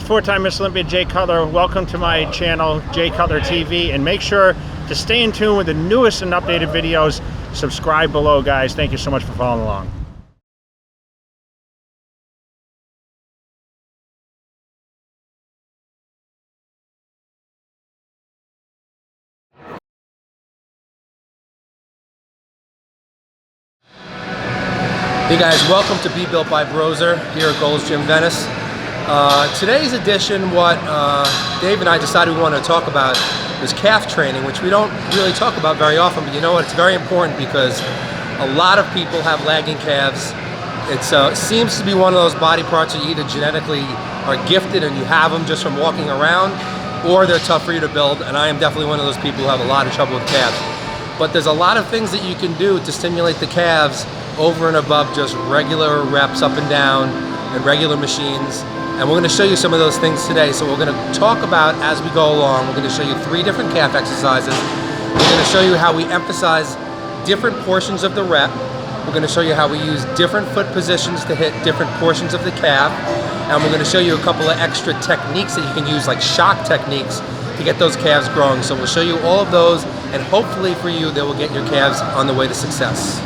four-time Miss Olympia Jay Cutler. Welcome to my channel, Jay Cutler TV, and make sure to stay in tune with the newest and updated videos. Subscribe below, guys. Thank you so much for following along. Hey guys, welcome to Be Built by Brozer here at Gold's Gym Venice. Today's edition, what Dave and I decided we wanted to talk about was calf training, which we don't really talk about very often, but you know what, it's very important because a lot of people have lagging calves. It seems to be one of those body parts that you either genetically are gifted and you have them just from walking around, or they're tough for you to build, and I am definitely one of those people who have a lot of trouble with calves. But there's a lot of things that you can do to stimulate the calves over and above just regular reps up and down and regular machines. And we're going to show you some of those things today. So we're going to talk about as we go along. We're going to show you 3 different calf exercises. We're going to show you how we emphasize different portions of the rep. We're going to show you how we use different foot positions to hit different portions of the calf. And we're going to show you a couple of extra techniques that you can use, like shock techniques, to get those calves growing. So we'll show you all of those, and hopefully for you, they will get your calves on the way to success.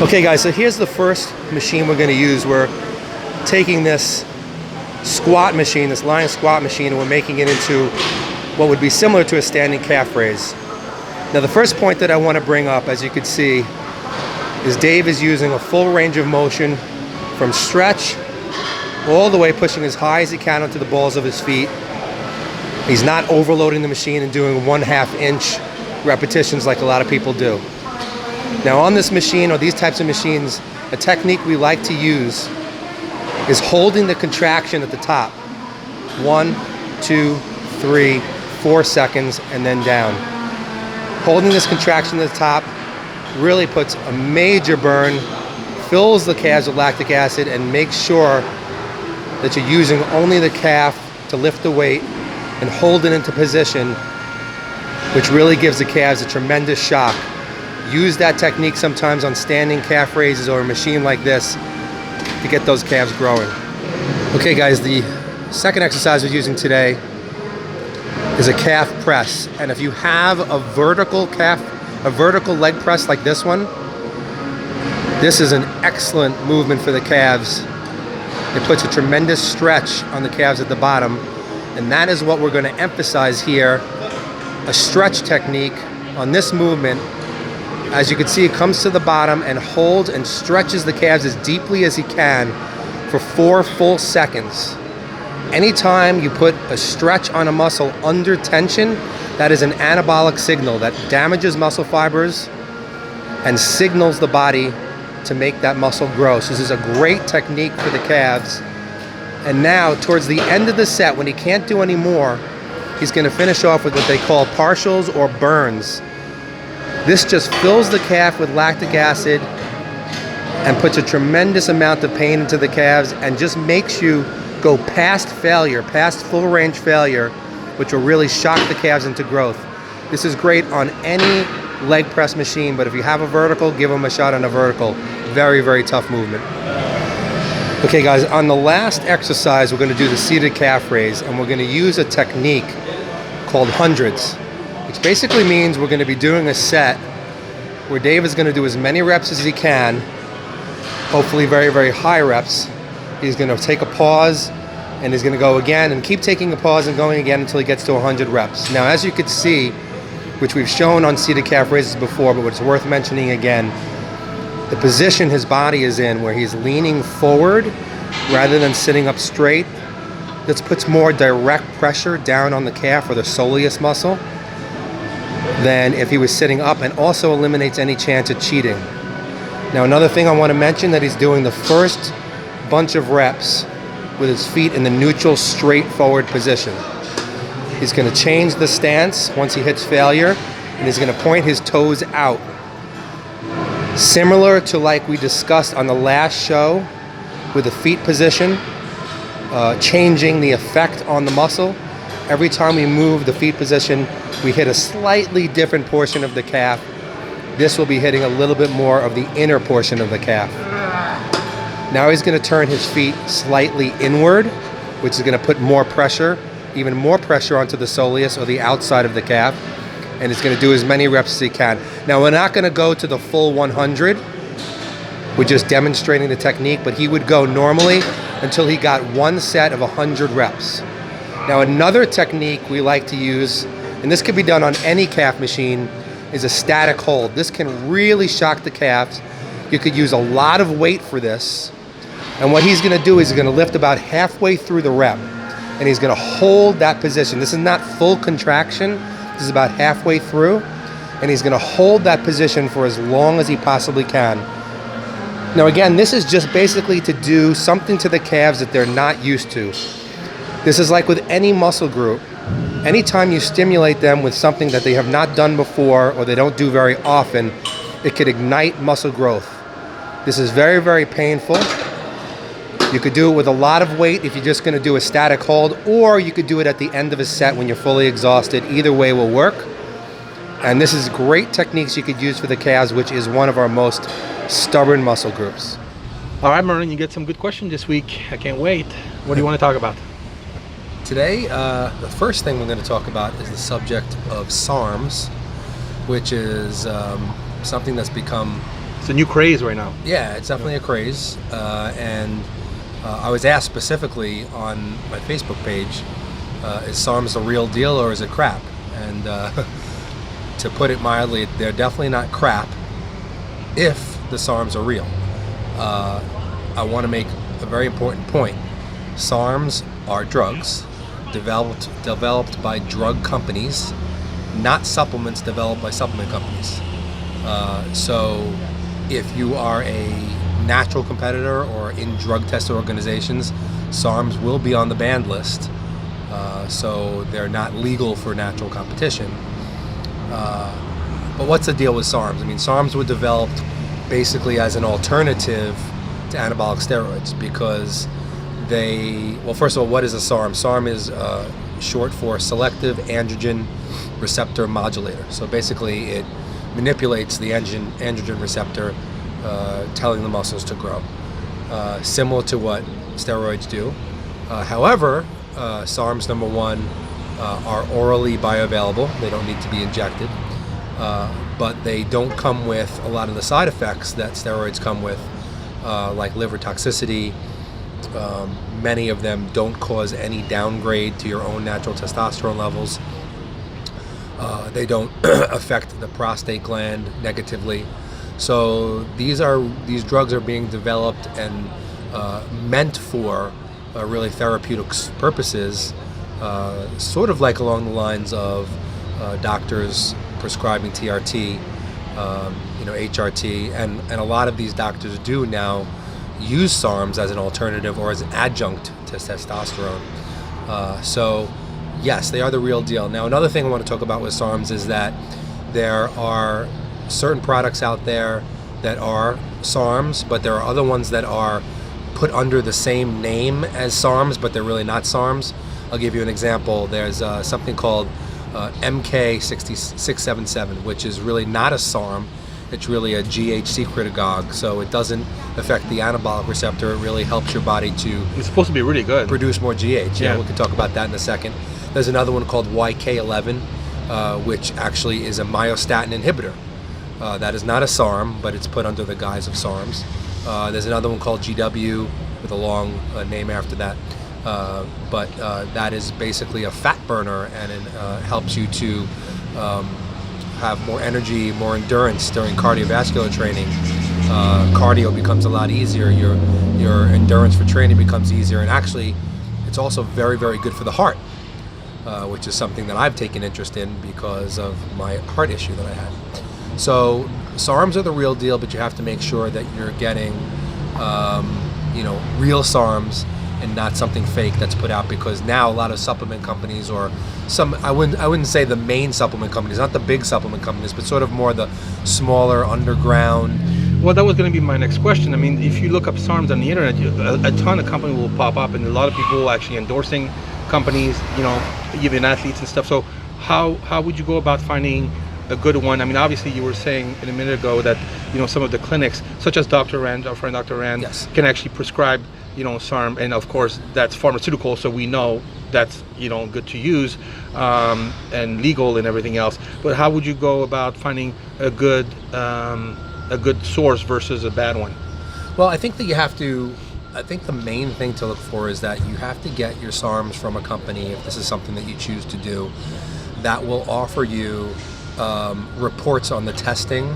Okay guys, so here's the first machine we're going to use. We're taking this squat machine, this lying squat machine, and we're making it into what would be similar to a standing calf raise. Now the first point that I want to bring up, as you can see, is Dave is using a full range of motion from stretch all the way, pushing as high as he can onto the balls of his feet. He's not overloading the machine and doing 1/2 inch repetitions like a lot of people do. Now on this machine, or these types of machines, a technique we like to use is holding the contraction at the top. 1, 2, 3, 4 seconds, and then down. Holding this contraction at the top really puts a major burn, fills the calves with lactic acid, and makes sure that you're using only the calf to lift the weight and hold it into position, which really gives the calves a tremendous shock. Use that technique sometimes on standing calf raises or a machine like this to get those calves growing. Okay guys, the second exercise we're using today is a calf press. And if you have a vertical leg press like this one, this is an excellent movement for the calves. It puts a tremendous stretch on the calves at the bottom, and that is what we're going to emphasize here, a stretch technique on this movement. As you can see, it comes to the bottom and holds and stretches the calves as deeply as he can for 4 full seconds. Anytime you put a stretch on a muscle under tension, that is an anabolic signal that damages muscle fibers and signals the body to make that muscle grow. So this is a great technique for the calves. And now, towards the end of the set, when he can't do any more, he's going to finish off with what they call partials or burns. This just fills the calf with lactic acid and puts a tremendous amount of pain into the calves and just makes you go past failure, past full range failure, which will really shock the calves into growth. This is great on any leg press machine, but if you have a vertical, give them a shot on a vertical. Very, very tough movement. Okay guys, on the last exercise, we're going to do the seated calf raise, and we're going to use a technique called hundreds, which basically means we're going to be doing a set where Dave is going to do as many reps as he can, hopefully very, very high reps. He's going to take a pause, and he's going to go again, and keep taking a pause and going again until he gets to 100 reps. Now, as you can see, which we've shown on seated calf raises before, but it's worth mentioning again, the position his body is in, where he's leaning forward rather than sitting up straight, this puts more direct pressure down on the calf or the soleus muscle than if he was sitting up, and also eliminates any chance of cheating. Now another thing I want to mention, that he's doing the first bunch of reps with his feet in the neutral straight forward position. He's going to change the stance once he hits failure, and he's going to point his toes out. Similar to like we discussed on the last show with the feet position, changing the effect on the muscle. Every time we move the feet position, we hit a slightly different portion of the calf. This will be hitting a little bit more of the inner portion of the calf. Now he's going to turn his feet slightly inward which is going to put more pressure, even more pressure onto the soleus or the outside of the calf, and it's going to do as many reps as he can. Now, we're not going to go to the full 100. We're just demonstrating the technique, but he would go normally until he got one set of 100 reps. Now, another technique we like to use, and this can be done on any calf machine, is a static hold. This can really shock the calves. You could use a lot of weight for this. And what he's going to do is he's going to lift about halfway through the rep, and he's going to hold that position. This is not full contraction. This is about halfway through, and he's going to hold that position for as long as he possibly can. Now again, this is just basically to do something to the calves that they're not used to. This is like with any muscle group. Anytime you stimulate them with something that they have not done before or they don't do very often, it could ignite muscle growth. This is very, very painful. You could do it with a lot of weight if you're just going to do a static hold, or you could do it at the end of a set when you're fully exhausted. Either way will work. And this is great techniques you could use for the calves, which is one of our most stubborn muscle groups. All right, Merlin, you get some good questions this week. I can't wait. What do you want to talk about? Today, the first thing we're going to talk about is the subject of SARMS, which is something that's become... It's a new craze right now. Yeah, it's definitely a craze. And I was asked specifically on my Facebook page, is SARMS the real deal or is it crap? And to put it mildly, they're definitely not crap if the SARMS are real. I want to make a very important point. SARMS are drugs developed by drug companies, not supplements developed by supplement companies. So if you are a natural competitor or in drug tested organizations, SARMS will be on the banned list. So they're not legal for natural competition. But what's the deal with SARMS? I mean, SARMS were developed basically as an alternative to anabolic steroids because well, first of all, what is a SARM? SARM is short for selective androgen receptor modulator. So basically it manipulates the androgen receptor, telling the muscles to grow, similar to what steroids do. However, SARMs, number one, are orally bioavailable. They don't need to be injected, but they don't come with a lot of the side effects that steroids come with, like liver toxicity. Many of them don't cause any downgrade to your own natural testosterone levels. They don't affect the prostate gland negatively. So these drugs are being developed and meant for really therapeutic purposes, sort of like along the lines of doctors prescribing TRT, HRT, and a lot of these doctors do now use SARMs as an alternative or as an adjunct to testosterone. So yes, they are the real deal. Now, another thing I want to talk about with SARMs is that there are certain products out there that are SARMs, but there are other ones that are put under the same name as SARMs, but they're really not SARMs. I'll give you an example. There's something called MK677, which is really not a SARM. It's really a GH secretagogue, so it doesn't affect the anabolic receptor. It really helps your body to... It's supposed to be really good. ...produce more GH. Yeah, we can talk about that in a second. There's another one called YK11, which actually is a myostatin inhibitor. That is not a SARM, but it's put under the guise of SARMs. There's another one called GW with a long name after that. But that is basically a fat burner, and it helps you to have more energy, more endurance during cardiovascular training. Cardio becomes a lot easier. Your endurance for training becomes easier, and actually, it's also very, very good for the heart, which is something that I've taken interest in because of my heart issue that I had. So SARMs are the real deal, but you have to make sure that you're getting, real SARMs and not something fake that's put out, because now a lot of supplement companies, or I wouldn't say the main supplement companies, not the big supplement companies, but sort of more the smaller underground. Well, that was going to be my next question. I mean, if you look up SARMs on the internet, a ton of companies will pop up, and a lot of people actually endorsing companies, even athletes and stuff. So how would you go about finding a good one? I mean, obviously you were saying in a minute ago that, you know, some of the clinics, such as Dr. Rand, our friend Dr. Rand, Yes. can actually prescribe, you know, SARM, and of course that's pharmaceutical, so we know that's, you know, good to use, and legal and everything else. But how would you go about finding a good source versus a bad one? Well, I think that you have to, I think the main thing to look for is that you have to get your SARMs from a company, if this is something that you choose to do, that will offer you reports on the testing,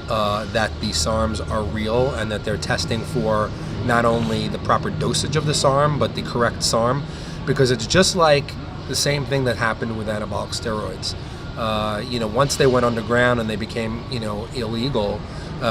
that the SARMs are real and that they're testing for not only the proper dosage of the SARM, but the correct SARM, because it's just like the same thing that happened with anabolic steroids. You know, once they went underground and they became, you know, illegal,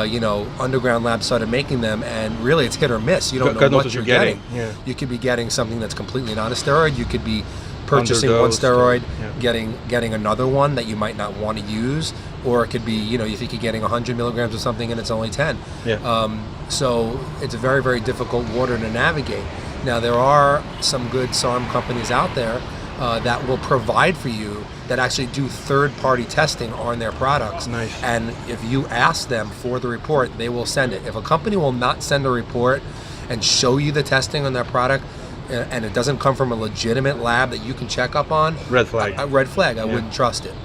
you know, underground labs started making them, and really it's hit or miss. You don't know what you're getting. Yeah. You could be getting something that's completely not a steroid. You could be purchasing one Underdosed, steroid, yeah. getting another one that you might not want to use, or it could be, you know, you think you're getting 100 milligrams of something and it's only 10. Yeah. So it's a very, very difficult water to navigate. Now, there are some good SARM companies out there that will provide for you, that actually do third-party testing on their products. Nice. And if you ask them for the report, they will send it. If a company will not send a report and show you the testing on their product, and it doesn't come from a legitimate lab that you can check up on, Red flag. Red flag. I wouldn't trust it.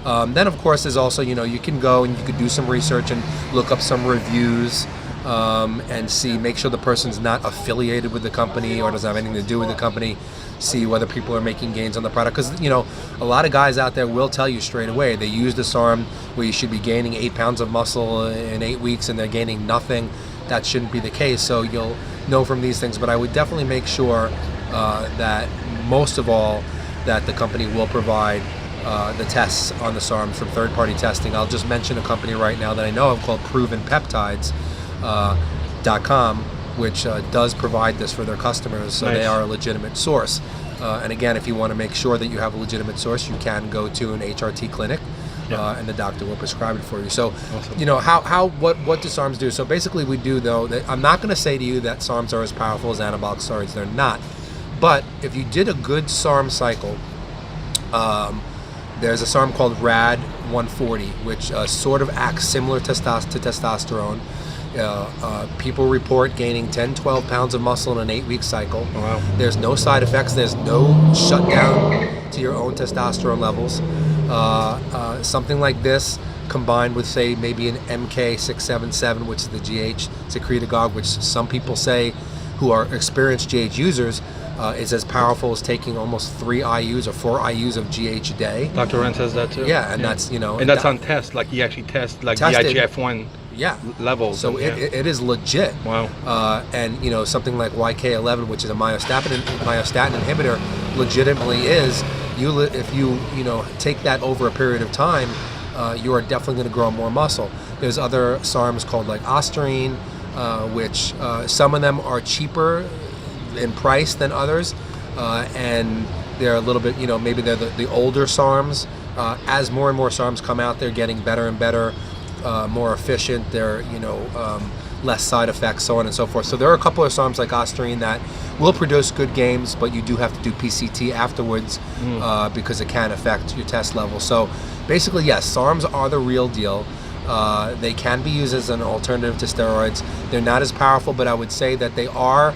Then, of course, there's also, you know, you can go and you could do some research and look up some reviews, and see, make sure the person's not affiliated with the company or doesn't have anything to do with the company. See whether people are making gains on the product, because, you know, a lot of guys out there will tell you straight away they use the SARM where you should be gaining 8 pounds of muscle in 8 weeks and they're gaining nothing. That shouldn't be the case. So you'll know from these things, but I would definitely make sure that most of all that the company will provide the tests on the SARMs from third-party testing. I'll just mention a company right now that I know of called ProvenPeptides.com, which does provide this for their customers, so Nice. they are a legitimate source. And again, if you want to make sure that you have a legitimate source, you can go to an HRT clinic, and the doctor will prescribe it for you. So, Awesome. you know, what do SARMs do? So basically, we do, though, that I'm not going to say to you that SARMs are as powerful as anabolic steroids. They're not. But if you did a good SARM cycle, there's a SARM called RAD 140, which sort of acts similar to testosterone. People report gaining 10, 12 pounds of muscle in an 8-week cycle. Oh, wow. There's no side effects. There's no shutdown to your own testosterone levels. Something like this, combined with, say, maybe an MK677, which is the GH secretagogue, which some people say, who are experienced GH users, is as powerful as taking almost 3 IUs or 4 IUs of GH a day. Dr. Ren says that too. Yeah, and that's, you know... And that's on test, like he actually tests like the Tested. IGF-1 levels. So it is legit. Wow. And, you know, something like YK11, which is a myostatin inhibitor, legitimately is, if you know, take that over a period of time, you are definitely going to grow more muscle. There's other SARMs called like Ostarine, which some of them are cheaper in price than others, and they're a little bit, you know, maybe they're the older SARMs. As more and more SARMs come out, they're getting better and better, more efficient. They're, you know, less side effects, so on and so forth. So there are a couple of SARMs like Ostarine that will produce good gains, but you do have to do PCT afterwards, because it can affect your test level. So basically, yes, SARMs are the real deal. They can be used as an alternative to steroids. They're not as powerful, but I would say that they are,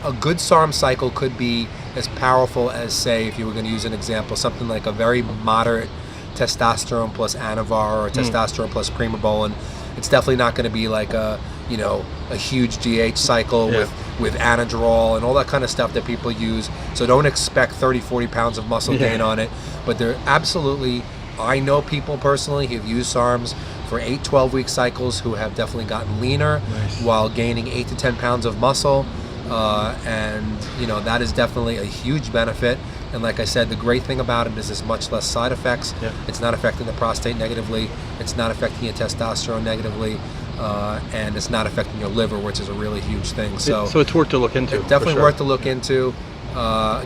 a good SARM cycle could be as powerful as, say, if you were going to use an example, something like a very moderate testosterone plus Anavar or testosterone plus Primobolan. It's definitely not going to be like a, you know, a huge GH cycle with Anadrol and all that kind of stuff that people use. So don't expect 30, 40 pounds of muscle gain on it. But they're absolutely, I know people personally who've used SARMs for 8, 12-week cycles who have definitely gotten leaner while gaining 8 to 10 pounds of muscle. And, you know, that is definitely a huge benefit. And like I said, the great thing about it is there's much less side effects. It's not affecting the prostate negatively. It's not affecting your testosterone negatively. And it's not affecting your liver, which is a really huge thing. So it's worth to look into. It's definitely worth to look into.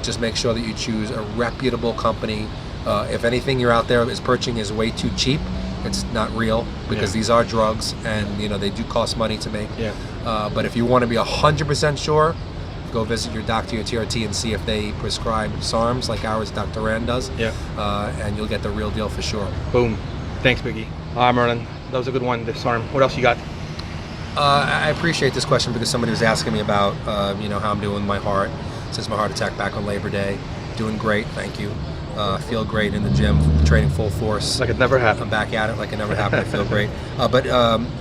Just make sure that you choose a reputable company. If anything you're out there is purchasing is way too cheap, it's not real, because these are drugs, and, you know, they do cost money to make. But if you want to be 100% sure, go visit your doctor, your TRT, and see if they prescribe SARMs like ours, Dr. Rand does. And you'll get the real deal for sure. Boom. Thanks, Biggie. Merlin, that was a good one, the SARM. What else you got? I appreciate this question because somebody was asking me about, how I'm doing with my heart since my heart attack back on Labor Day. Doing great, thank you. Feel great in the gym, training full force. Like it never happened. I'm back at it like it never happened. I feel great. But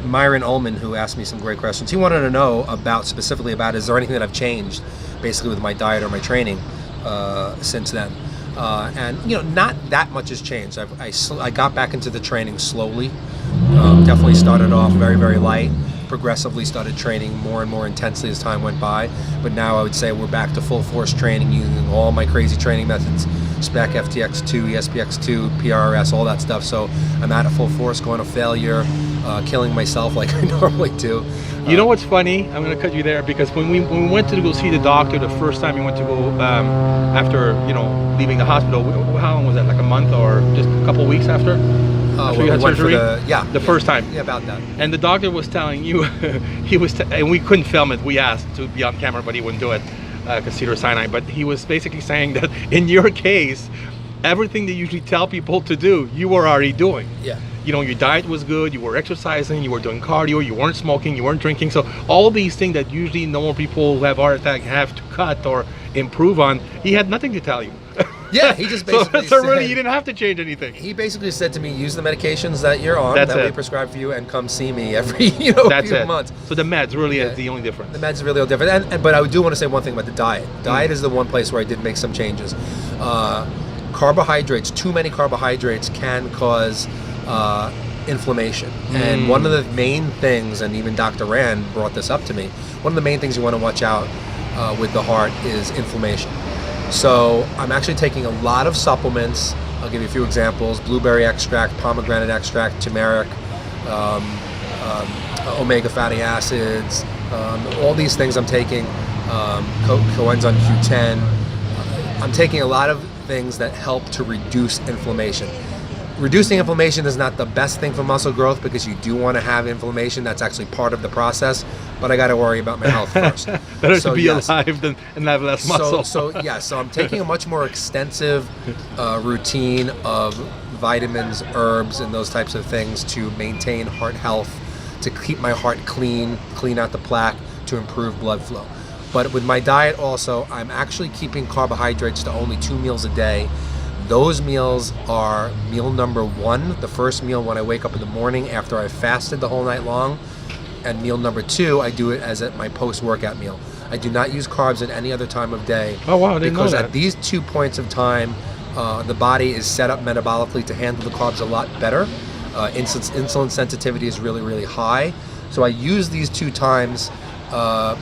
Myron Ullman, who asked me some great questions, he wanted to know specifically about is there anything that I've changed basically with my diet or my training since then. And not that much has changed. I got back into the training slowly. Definitely started off very, very light. Progressively started training more and more intensely as time went by. But now I would say we're back to full force training using all my crazy training methods, SPEC, FTX2, ESPX2, PRS, all that stuff. So I'm at a full force, going to failure, killing myself like I normally do. You know what's funny? I'm going to cut you there because when we went to go see the doctor the first time we went to go after leaving the hospital, how long was that? Like a month or just a couple weeks after? After you had surgery? The first time. Yeah, about that. And the doctor was telling you, and we couldn't film it. We asked to be on camera, but he wouldn't do it because Cedars-Sinai. But he was basically saying that in your case, everything they usually tell people to do, you were already doing. Yeah. Your diet was good, you were exercising, you were doing cardio, you weren't smoking, you weren't drinking. So all these things that usually normal people who have heart attack have to cut or improve on, he had nothing to tell you. Yeah, he just basically so really, you didn't have to change anything. He basically said to me, use the medications that you're on, that we prescribe for you, and come see me every few months. So the meds really is the only difference. The meds are really different. But I do want to say one thing about the diet. Diet is the one place where I did make some changes. Carbohydrates, too many carbohydrates can cause inflammation. And one of the main things, and even Dr. Rand brought this up to me, one of the main things you want to watch out with the heart is inflammation. So I'm actually taking a lot of supplements. I'll give you a few examples: blueberry extract, pomegranate extract, turmeric, omega fatty acids, all these things I'm taking, coenzyme Q10. I'm taking a lot of things that help to reduce inflammation. Reducing inflammation is not the best thing for muscle growth because you do want to have inflammation. That's actually part of the process, but I got to worry about my health first. Better to be alive than and have less muscle. So I'm taking a much more extensive routine of vitamins, herbs, and those types of things to maintain heart health, to keep my heart clean out the plaque, to improve blood flow. But with my diet also, I'm actually keeping carbohydrates to only 2 meals a day. Those meals are meal number 1, the first meal when I wake up in the morning after I've fasted the whole night long, and meal number 2, I do it as my post-workout meal. I do not use carbs at any other time of day. Oh wow, I didn't know that. Because at these 2 points of time, the body is set up metabolically to handle the carbs a lot better. Insulin sensitivity is really, really high. So I use these 2 times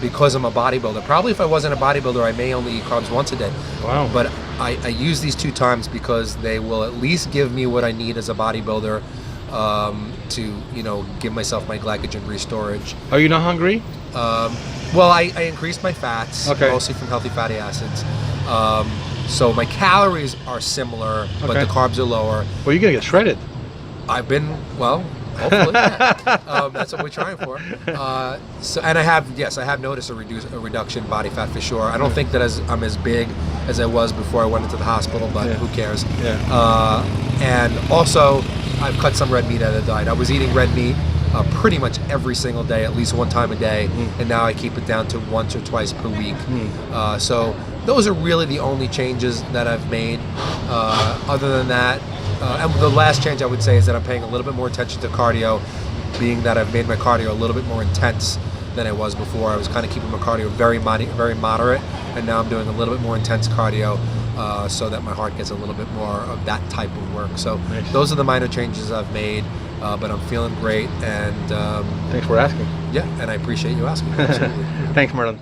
because I'm a bodybuilder. Probably if I wasn't a bodybuilder, I may only eat carbs once a day. Wow. But I use these 2 times because they will at least give me what I need as a bodybuilder to give myself my glycogen restorage. Are you not hungry? Well, I increased my fats, mostly from healthy fatty acids. So my calories are similar, but the carbs are lower. Well, you're gonna get shredded. I've been, hopefully, yeah. That's what we're trying for. And I have noticed a reduction in body fat for sure. I don't think that I'm as big as I was before I went into the hospital, but who cares? Yeah. And also, I've cut some red meat out of the diet. I was eating red meat pretty much every single day, at least 1 time a day, and now I keep it down to once or twice per week. So those are really the only changes that I've made. Other than that, and the last change I would say is that I'm paying a little bit more attention to cardio, being that I've made my cardio a little bit more intense than I was before. I was kind of keeping my cardio very moderate, and now I'm doing a little bit more intense cardio so that my heart gets a little bit more of that type of work. So those are the minor changes I've made, but I'm feeling great. And thanks for asking. Yeah, and I appreciate you asking. Absolutely. Thanks, Merlin.